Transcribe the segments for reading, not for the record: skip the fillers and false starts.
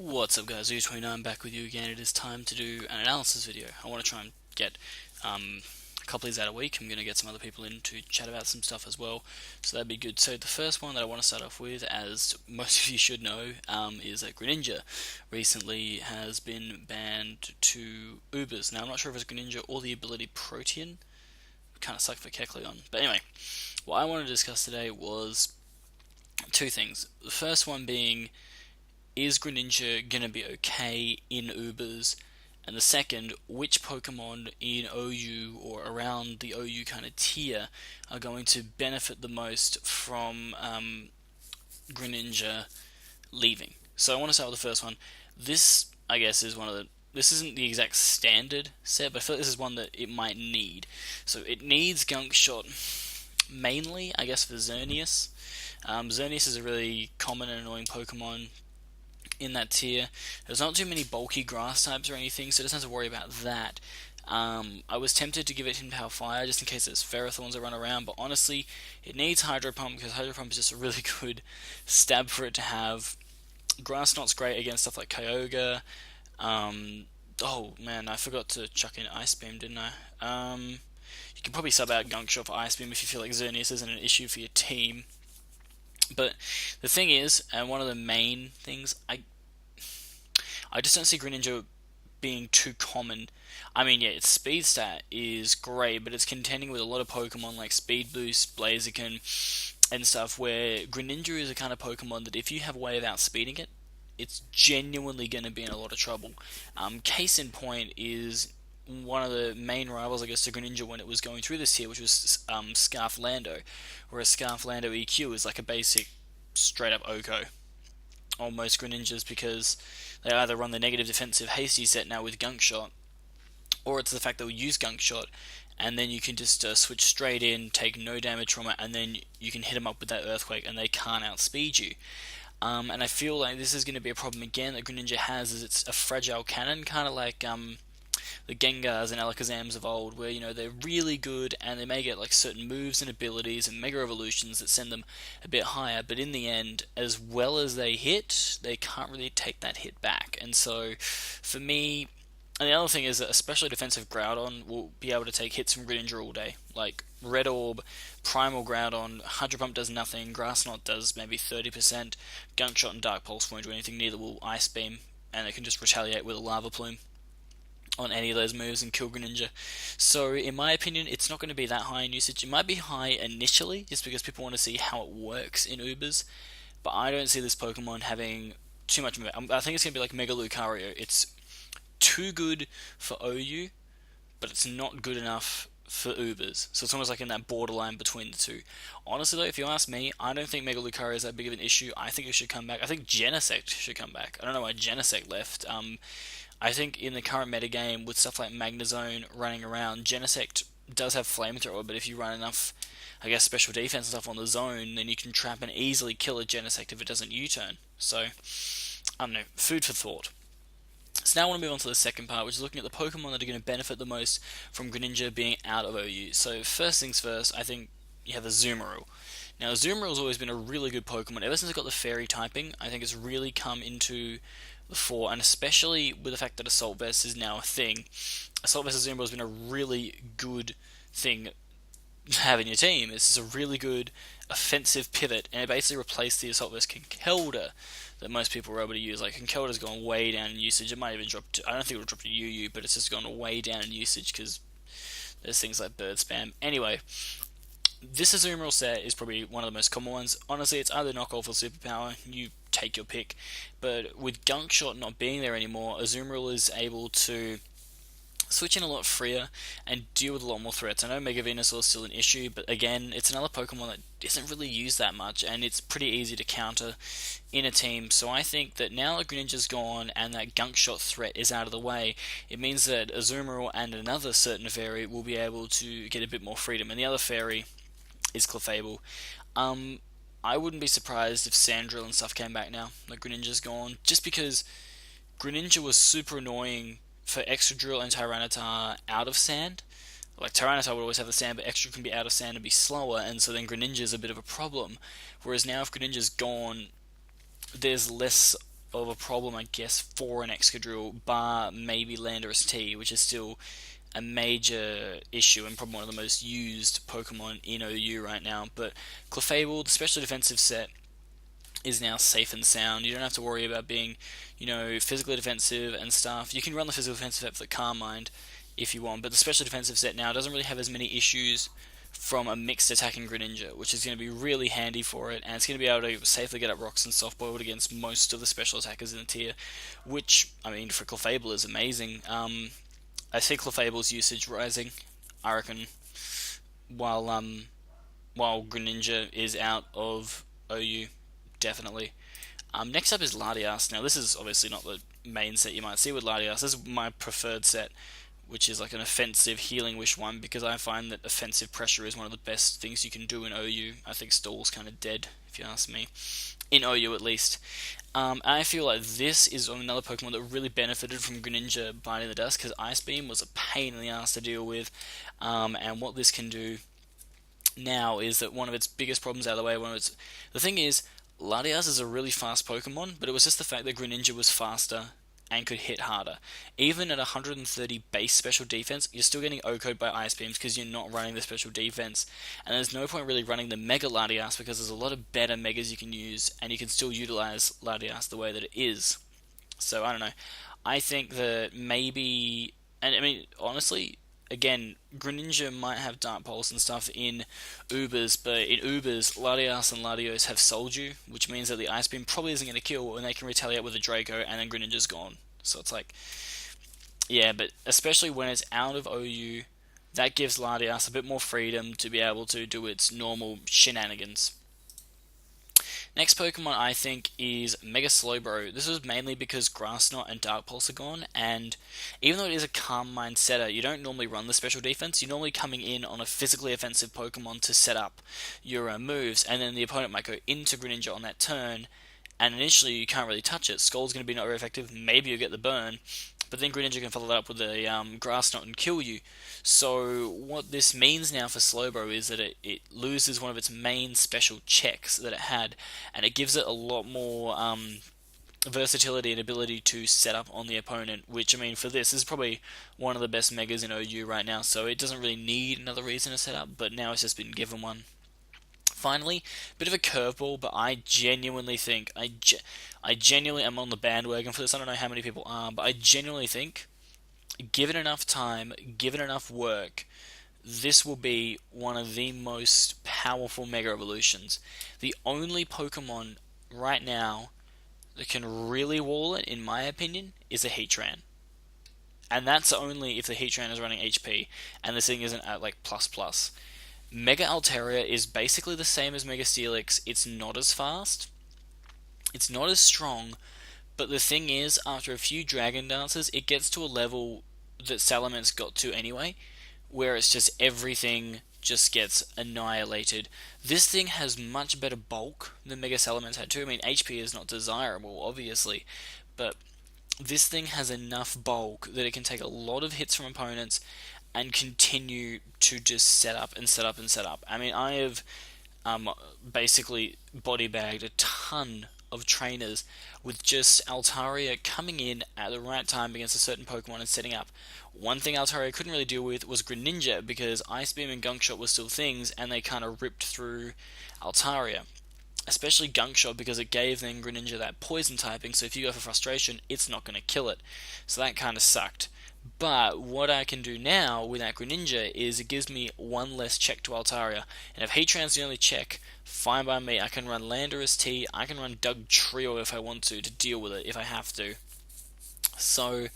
What's up guys, U29 back with you again. It is time to do an analysis video. I want to try and get a couple of these out a week. I'm going to get some other people in to chat about some stuff as well, so that'd be good. So the first one that I want to start off with, as most of you should know, is that Greninja recently has been banned to Ubers. Now I'm not sure if it's Greninja or the ability Protean. Kind of sucked for Kecleon. But anyway, what I wanted to discuss today was two things. The first one being, is Greninja going to be okay in Ubers? And the second, which Pokemon in OU or around the OU kind of tier are going to benefit the most from Greninja leaving? So I want to start with the first one. This, I guess, is one of the. This isn't the exact standard set, but I feel like this is one that it might need. So it needs Gunk Shot mainly, I guess, for Xerneas. Xerneas is a really common and annoying Pokemon in that tier. There's not too many bulky grass types or anything, so it doesn't have to worry about that. I was tempted to give it Hidden Power Fire just in case there's Ferrothorns that run around, but honestly, it needs Hydro Pump because Hydro Pump is just a really good stab for it to have. Grass Knot's great against stuff like Kyogre. Oh man, I forgot to chuck in Ice Beam, didn't I? You can probably sub out Gunk Shot for Ice Beam if you feel like Xerneas isn't an issue for your team. But the thing is, and one of the main things, I just don't see Greninja being too common. I mean, yeah, its speed stat is great, but it's contending with a lot of Pokemon like Speed Boost, Blaziken, and stuff, where Greninja is a kind of Pokemon that if you have a way of outspeeding it, it's genuinely going to be in a lot of trouble. Case in point is one of the main rivals, I guess, to Greninja when it was going through this tier, which was Scarf Lando, whereas Scarf Lando EQ is like a basic straight up Oko on most Greninjas because they either run the negative defensive hasty set now with Gunk Shot, or it's the fact they'll use Gunk Shot and then you can just switch straight in, take no damage from it, and then you can hit them up with that Earthquake and they can't outspeed you. And I feel like this is going to be a problem again that Greninja has, is it's a fragile cannon, kind of like the Gengars and Alakazams of old, where they're really good and they may get like certain moves and abilities and Mega Evolutions that send them a bit higher, but in the end, as well as they hit, they can't really take that hit back. And so, for me, and the other thing is that especially defensive Groudon will be able to take hits from Greninja all day. Like Red Orb, Primal Groudon, Hydro Pump does nothing, Grass Knot does maybe 30%, Gunk Shot and Dark Pulse won't do anything, neither will Ice Beam, and it can just retaliate with a Lava Plume on any of those moves and kill Greninja. So, in my opinion, it's not going to be that high in usage. It might be high initially, just because people want to see how it works in Ubers, but I don't see this Pokemon having too much of it. I think it's going to be like Mega Lucario. It's too good for OU, but it's not good enough for Ubers. So it's almost like in that borderline between the two. Honestly though, if you ask me, I don't think Mega Lucario is that big of an issue. I think it should come back. I think Genesect should come back. I don't know why Genesect left. I think in the current metagame, with stuff like Magnezone running around, Genesect does have Flamethrower, but if you run enough, I guess, special defense and stuff on the zone, then you can trap and easily kill a Genesect if it doesn't U-turn. So, I don't know, food for thought. So now I want to move on to the second part, which is looking at the Pokemon that are going to benefit the most from Greninja being out of OU. So first things first, I think you have Azumarill. Now Azumarill's always been a really good Pokemon. Ever since it got the Fairy typing, I think it's really come into the fore, and especially with the fact that Assault Vest is now a thing. Assault Vest Azumarill has been a really good thing to have in your team. It's just a really good offensive pivot, and it basically replaced the Assault Vest Conkeldurr that most people were able to use. Like, Conkeldurr's gone way down in usage. It might even drop to, I don't think it'll drop to UU, but it's just gone way down in usage because there's things like bird spam. Anyway, this Azumarill set is probably one of the most common ones. Honestly, it's either knockoff or superpower. You take your pick. But with Gunk Shot not being there anymore, Azumarill is able to switch in a lot freer and deal with a lot more threats. I know Mega Venusaur is still an issue, but again, it's another Pokemon that isn't really used that much, and it's pretty easy to counter in a team. So I think that now that Greninja's gone and that Gunk Shot threat is out of the way, it means that Azumarill and another certain fairy will be able to get a bit more freedom. And the other fairy is Clefable. I wouldn't be surprised if Sandrill and stuff came back now that Greninja's gone, just because Greninja was super annoying for Excadrill and Tyranitar out of sand. Like, Tyranitar would always have the sand, but Excadrill can be out of sand and be slower, and so then Greninja is a bit of a problem. Whereas now, if Greninja's gone, there's less of a problem, I guess, for an Excadrill, bar maybe Landorus T, which is still a major issue and probably one of the most used Pokemon in OU right now. But Clefable, the special defensive set, is now safe and sound. You don't have to worry about being, physically defensive and stuff. You can run the physical defensive set for the Carmine if you want, but the special defensive set now doesn't really have as many issues from a mixed attacking Greninja, which is going to be really handy for it, and it's going to be able to safely get up rocks and soft-boiled against most of the special attackers in the tier, which, I mean, for Clefable is amazing. I see Clefable's usage rising, I reckon, while while Greninja is out of OU, definitely. Next up is Latias. Now, this is obviously not the main set you might see with Latias. This is my preferred set, which is like an offensive Healing Wish one, because I find that offensive pressure is one of the best things you can do in OU. I think Stall's kind of dead, if you ask me. In OU, at least. I feel like this is another Pokemon that really benefited from Greninja biting the dust, because Ice Beam was a pain in the ass to deal with. And what this can do now is that one of its biggest problems out of the way. The thing is, Latias is a really fast Pokemon, but it was just the fact that Greninja was faster and could hit harder. Even at 130 base special defense, you're still getting OHKO'd by Ice Beams because you're not running the special defense. And there's no point really running the Mega Latias because there's a lot of better Megas you can use, and you can still utilize Latias the way that it is. So, I don't know. I think that maybe... And, I mean, honestly, again, Greninja might have Dark Pulse and stuff in Ubers, but in Ubers, Latias and Latios have sold you, which means that the Ice Beam probably isn't going to kill, and they can retaliate with a Draco, and then Greninja's gone. So it's like, yeah, but especially when it's out of OU, that gives Latias a bit more freedom to be able to do its normal shenanigans. Next Pokemon I think is Mega Slowbro. This was mainly because Grass Knot and Dark Pulse are gone, and even though it is a Calm Mind setter, you don't normally run the special defense. You're normally coming in on a physically offensive Pokemon to set up your moves, and then the opponent might go into Greninja on that turn, and initially you can't really touch it. Skull's going to be not very effective, maybe you get the burn, but then Greninja can follow that up with a Grass Knot and kill you. So what this means now for Slowbro is that it loses one of its main special checks that it had, and it gives it a lot more versatility and ability to set up on the opponent, which, I mean, for this is probably one of the best Megas in OU right now, so it doesn't really need another reason to set up, but now it's just been given one. Finally, bit of a curveball, but I genuinely think, I genuinely am on the bandwagon for this. I don't know how many people are, but I genuinely think, given enough time, given enough work, this will be one of the most powerful Mega Evolutions. The only Pokemon right now that can really wall it, in my opinion, is a Heatran. And that's only if the Heatran is running HP, and this thing isn't at like plus. Mega Altaria is basically the same as Mega Steelix. It's not as fast, it's not as strong, but the thing is, after a few Dragon Dances, it gets to a level that Salamence got to anyway, where it's just everything just gets annihilated. This thing has much better bulk than Mega Salamence had too. I mean, HP is not desirable, obviously, but this thing has enough bulk that it can take a lot of hits from opponents and continue to just set up and set up and set up. I mean, I have basically body bagged a ton of trainers with just Altaria coming in at the right time against a certain Pokemon and setting up. One thing Altaria couldn't really deal with was Greninja, because Ice Beam and Gunk Shot were still things, and they kind of ripped through Altaria. Especially Gunk Shot, because it gave then Greninja that poison typing, so if you go for Frustration, it's not going to kill it. So that kind of sucked. But what I can do now with that Greninja is it gives me one less check to Altaria. And if Heatran's the only check, fine by me. I can run Landorus T, I can run Doug Trio if I want to deal with it, if I have to. So,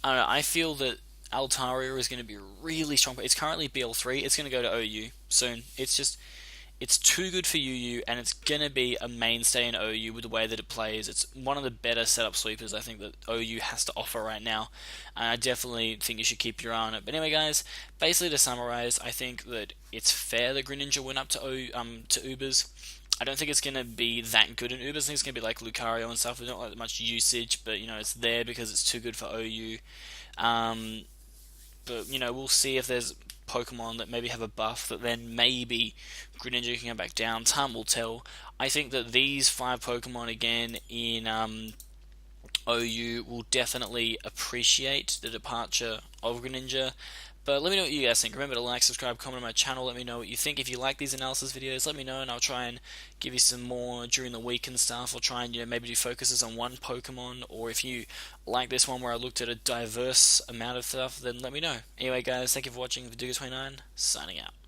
I don't know, I feel that Altaria is going to be really strong. It's currently BL3, it's going to go to OU soon. It's too good for UU, and it's going to be a mainstay in OU with the way that it plays. It's one of the better setup sweepers I think that OU has to offer right now, and I definitely think you should keep your eye on it. But anyway, guys, basically to summarize, I think that it's fair that Greninja went up to Ubers. I don't think it's going to be that good in Ubers. I think it's going to be like Lucario and stuff. There's not like much usage, but it's there because it's too good for OU. But we'll see if there's Pokemon that maybe have a buff that then maybe Greninja can go back down. Time will tell. I think that these 5 Pokemon again in OU will definitely appreciate the departure of Greninja. But let me know what you guys think. Remember to like, subscribe, comment on my channel. Let me know what you think. If you like these analysis videos, let me know, and I'll try and give you some more during the week and stuff. I'll try and maybe do focuses on one Pokemon. Or if you like this one where I looked at a diverse amount of stuff, then let me know. Anyway, guys, thank you for watching. Viduga29 signing out.